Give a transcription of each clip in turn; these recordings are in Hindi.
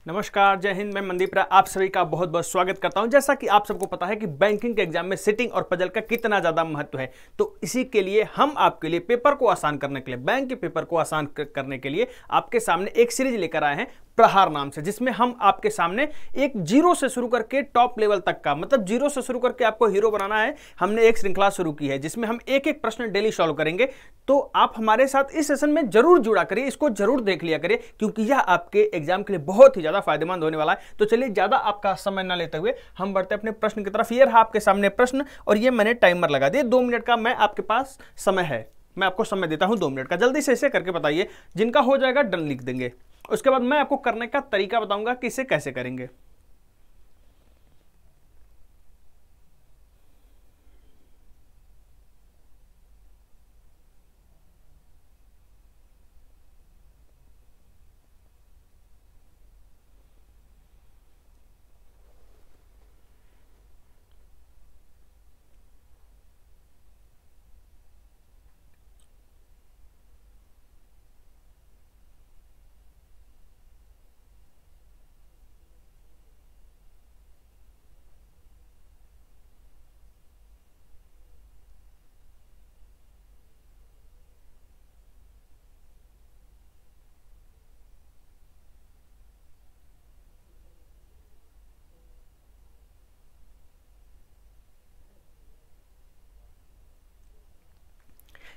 नमस्कार, जय हिंद। मैं मनदीप राय आप सभी का बहुत बहुत स्वागत करता हूं। जैसा कि आप सबको पता है कि बैंकिंग के एग्जाम में सिटिंग और पजल का कितना ज्यादा महत्व है, तो इसी के लिए हम आपके लिए पेपर को आसान करने के लिए, बैंक के पेपर को आसान करने के लिए आपके सामने एक सीरीज लेकर आए हैं प्रहार नाम से, जिसमें हम आपके सामने एक जीरो से शुरू करके टॉप लेवल तक का, मतलब जीरो से शुरू करके आपको हीरो बनाना है। हमने एक श्रृंखला शुरू की है जिसमें हम एक एक प्रश्न डेली सॉल्व करेंगे। तो आप हमारे साथ इस सेशन में जरूर जुड़ा करिए, इसको जरूर देख लिया करिए, क्योंकि यह आपके एग्जाम के लिए बहुत ही ज्यादा फायदेमंद होने वाला है। तो चलिए ज्यादा आपका समय न लेते हुए हम बढ़ते अपने प्रश्न की तरफ। ये रहा आपके सामने प्रश्न और ये मैंने टाइमर लगा दिया 2 मिनट का। मैं आपके पास समय है, मैं आपको समय देता हूं 2 मिनट का। जल्दी से इसे करके बताइए, जिनका हो जाएगा डन लिख देंगे। उसके बाद मैं आपको करने का तरीका बताऊंगा कि इसे कैसे करेंगे।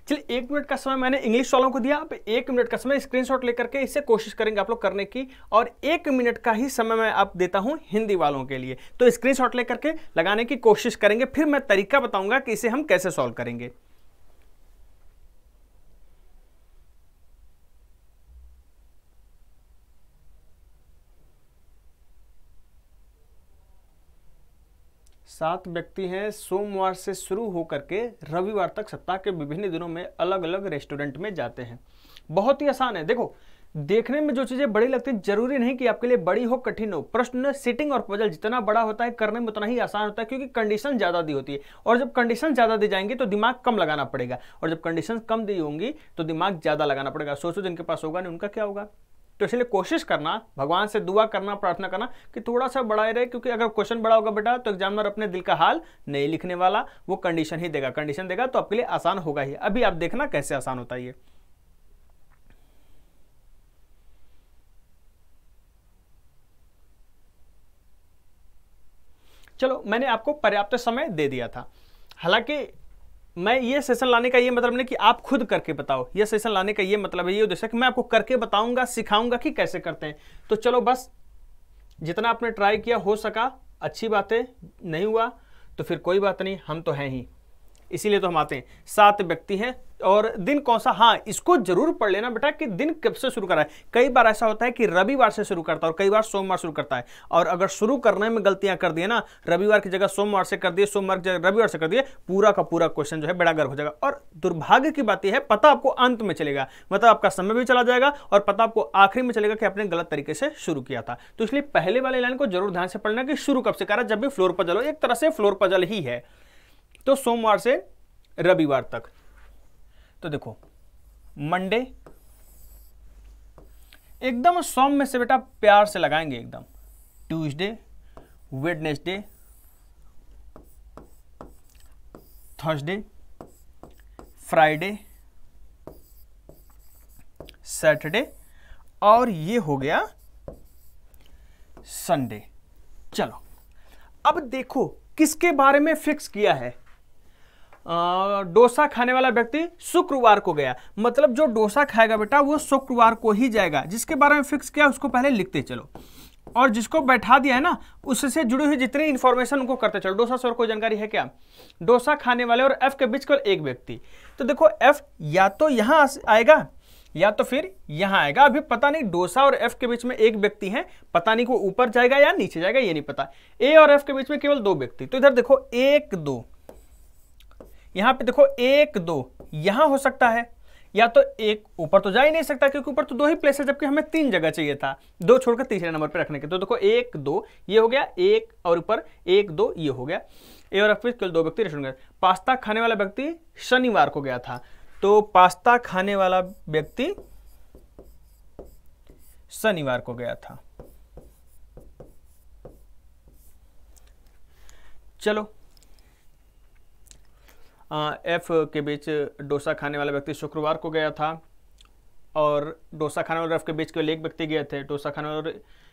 चलिए 1 मिनट का समय मैंने इंग्लिश वालों को दिया। अब 1 मिनट का समय स्क्रीनशॉट लेकर के इससे कोशिश करेंगे आप लोग करने की, और 1 मिनट का ही समय मैं आप देता हूं हिंदी वालों के लिए। तो स्क्रीनशॉट लेकर के लगाने की कोशिश करेंगे, फिर मैं तरीका बताऊंगा कि इसे हम कैसे सॉल्व करेंगे। सात व्यक्ति हैं, सोमवार से शुरू होकर के रविवार तक सप्ताह के विभिन्न दिनों में अलग अलग रेस्टोरेंट में जाते हैं। बहुत ही आसान है। देखो, देखने में जो चीजें बड़ी लगती हैं जरूरी नहीं कि आपके लिए बड़ी हो कठिन हो। प्रश्न सिटिंग और पजल जितना बड़ा होता है करने में उतना ही आसान होता है, क्योंकि कंडीशन ज्यादा दी होती है। और जब कंडीशन ज्यादा दी जाएंगी तो दिमाग कम लगाना पड़ेगा, और जब कंडीशन कम दी होंगी तो दिमाग ज्यादा लगाना पड़ेगा। सोचो जिनके पास होगा नहीं उनका क्या होगा। तो इसलिए कोशिश करना, भगवान से दुआ करना, प्रार्थना करना कि थोड़ा सा बड़ा ही रहे, क्योंकि अगर क्वेश्चन बड़ा होगा बेटा तो एग्जामिनर अपने दिल का हाल नहीं लिखने वाला, वो कंडीशन ही देगा। कंडीशन देगा तो आपके लिए आसान होगा ही। अभी आप देखना कैसे आसान होता है ये। चलो, मैंने आपको पर्याप्त समय दे दिया था। हालांकि मैं ये सेशन लाने का ये मतलब नहीं कि आप खुद करके बताओ। ये सेशन लाने का ये मतलब है, ये उद्देश्य कि मैं आपको करके बताऊंगा, सिखाऊंगा कि कैसे करते हैं। तो चलो, बस जितना आपने ट्राई किया हो सका अच्छी बात है, नहीं हुआ तो फिर कोई बात नहीं, हम तो हैं ही, इसीलिए तो हम आते हैं। 7 व्यक्ति हैं और दिन कौन सा, हाँ इसको जरूर पढ़ लेना बेटा कि दिन कब से शुरू कर रहा है। कई बार ऐसा होता है कि रविवार से शुरू करता है और कई बार सोमवार शुरू करता है, और अगर शुरू करने में गलतियां कर दिए ना, रविवार की जगह सोमवार से कर दिए, सोमवार की जगह रविवार से कर दिए, पूरा का पूरा क्वेश्चन जो है बेड़ा गर्क हो जाएगा। और दुर्भाग्य की बात यह है, पता आपको अंत में चलेगा, मतलब आपका समय भी चला जाएगा और पता आपको आखिरी में चलेगा कि आपने गलत तरीके से शुरू किया था। तो इसलिए पहले वाले लाइन को जरूर ध्यान से पढ़ना कि शुरू कब से करा, जब भी फ्लोर पजल हो। एक तरह से फ्लोर पजल ही है। तो सोमवार से रविवार तक, तो देखो मंडे एकदम सौम्य से बेटा प्यार से लगाएंगे एकदम। Tuesday, Wednesday, Thursday, Friday, Saturday, और ये हो गया संडे। चलो अब देखो किसके बारे में फिक्स किया है। डोसा खाने वाला व्यक्ति शुक्रवार को गया, मतलब जो डोसा खाएगा बेटा वो शुक्रवार को ही जाएगा। जिसके बारे में फिक्स किया उसको पहले लिखते चलो, और जिसको बैठा दिया है ना उससे जुड़ी हुई जितनी इंफॉर्मेशन उनको करते चलो। डोसा से और कोई जानकारी है क्या? डोसा खाने वाले और एफ के बीच केवल एक व्यक्ति। तो देखो एफ या तो यहां आएगा या तो फिर यहां आएगा। अभी पता नहीं डोसा और एफ के बीच में एक व्यक्ति है, पता नहीं को ऊपर जाएगा या नीचे जाएगा, ये नहीं पता। ए और एफ के बीच में केवल 2 व्यक्ति। तो इधर देखो 1 2, यहां पे देखो 1 2, यहां हो सकता है, या तो एक ऊपर तो जा ही नहीं सकता क्योंकि ऊपर तो 2 ही प्लेस है, जबकि हमें 3 जगह चाहिए था, 2 छोड़कर तीसरे नंबर पे रखने के। तो देखो 1 2 ये हो गया, 1 और ऊपर 1 2 ये हो गया। ए और एफ में केवल 2 व्यक्ति रेस्टोरेंट गए। पास्ता खाने वाला व्यक्ति शनिवार को गया था, तो पास्ता खाने वाला व्यक्ति शनिवार को गया था। चलो एफ के बीच डोसा खाने वाला व्यक्ति शुक्रवार को गया था, और डोसा खाने वाले एफ के बीच केवल एक व्यक्ति गए थे, डोसा खाने वाले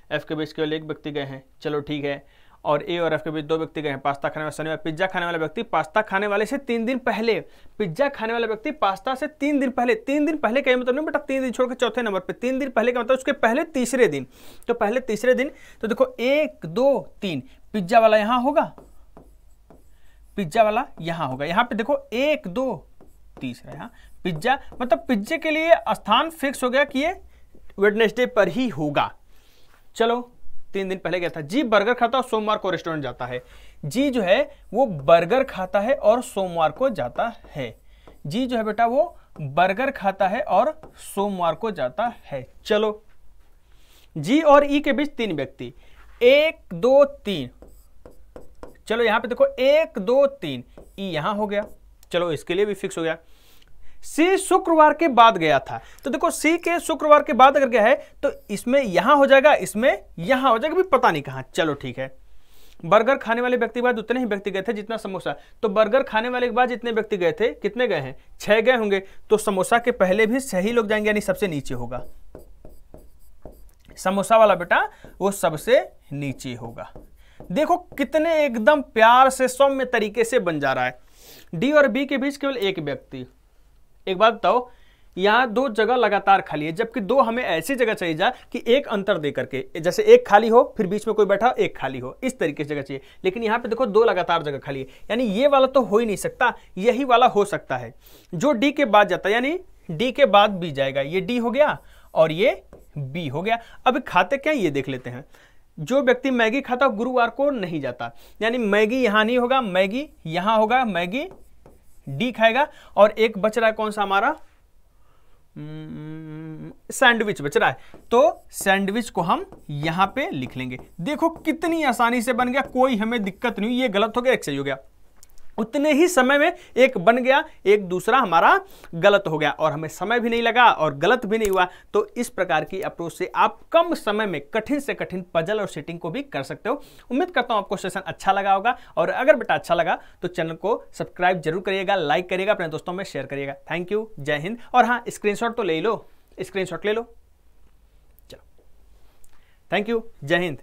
एफ के बीच केवल एक व्यक्ति गए हैं, चलो ठीक है। और ए और एफ के बीच 2 व्यक्ति गए हैं। पास्ता खाने वाले शनिवार, पिज्जा खाने वाला व्यक्ति पास्ता खाने वाले से 3 दिन पहले, पिज्जा खाने वाला व्यक्ति पास्ता से 3 दिन पहले, 3 दिन पहले का मतलब नहीं बेटा 3 दिन छोड़ के चौथे नंबर पे, 3 दिन पहले का मतलब उसके पहले तीसरे दिन। तो पहले तीसरे दिन तो देखो 1 2 3, पिज्जा वाला यहां होगा, पिज्जा वाला यहां होगा, यहां पे देखो 1 2 तीसरा यहां पिज्जा, मतलब पिज्जे के लिए स्थान फिक्स हो गया कि ये वेडनेसडे पर ही होगा। चलो 3 दिन पहले गया था। जी बर्गर खाता है और सोमवार को रेस्टोरेंट जाता है। जी जो है वो बर्गर खाता है और सोमवार को जाता है। जी जो है बेटा वो बर्गर खाता है और सोमवार को जाता है। चलो जी और ई के बीच 3 व्यक्ति, 1 2 3, चलो यहां पे देखो 1 2 3, ई यहां हो गया, चलो इसके लिए भी फिक्स हो गया। सी शुक्रवार के बाद गया था, तो देखो सी के शुक्रवार के बाद अगर गया है तो इसमें यहां हो जाएगा, इसमें यहां हो जाएगा, भी पता नहीं कहां। चलो ठीक है। बर्गर खाने वाले व्यक्ति के बाद उतने ही व्यक्ति गए थे जितना समोसा, तो बर्गर खाने वाले के बाद जितने व्यक्ति गए थे, कितने गए हैं 6 गए होंगे, तो समोसा के पहले भी 6 ही लोग जाएंगे, यानी सबसे नीचे होगा समोसा वाला बेटा, वो सबसे नीचे होगा। देखो कितने एकदम प्यार से सौम्य तरीके से बन जा रहा है। डी और बी के बीच केवल एक व्यक्ति। एक बात बताओ, यहां 2 जगह लगातार खाली है, जबकि 2 हमें ऐसी जगह चाहिए जा कि एक अंतर दे करके, जैसे एक खाली हो फिर बीच में कोई बैठा, एक खाली हो, इस तरीके से जगह चाहिए। लेकिन यहां पे देखो 2 लगातार जगह खाली है, यानी ये वाला तो हो ही नहीं सकता, यही वाला हो सकता है जो डी के बाद जाता है, यानी डी के बाद बी जाएगा। ये डी हो गया और ये बी हो गया। अब खाते क्या ये देख लेते हैं। जो व्यक्ति मैगी खाता गुरुवार को नहीं जाता, यानी मैगी यहां नहीं होगा, मैगी यहां होगा, मैगी डी खाएगा। और एक बच रहा है कौन सा हमारा, सैंडविच बच रहा है, तो सैंडविच को हम यहां पे लिख लेंगे। देखो कितनी आसानी से बन गया, कोई हमें दिक्कत नहीं। ये गलत हो गया, एक सही हो गया, उतने ही समय में एक बन गया, एक दूसरा हमारा गलत हो गया, और हमें समय भी नहीं लगा और गलत भी नहीं हुआ। तो इस प्रकार की अप्रोच से आप कम समय में कठिन से कठिन पजल और सेटिंग को भी कर सकते हो। उम्मीद करता हूं आपको सेशन अच्छा लगा होगा, और अगर बेटा अच्छा लगा तो चैनल को सब्सक्राइब जरूर करिएगा, लाइक करिएगा, अपने दोस्तों में शेयर करिएगा। थैंक यू, जय हिंद। और हाँ, स्क्रीनशॉट तो ले लो, स्क्रीनशॉट ले लो। चलो, थैंक यू, जय हिंद।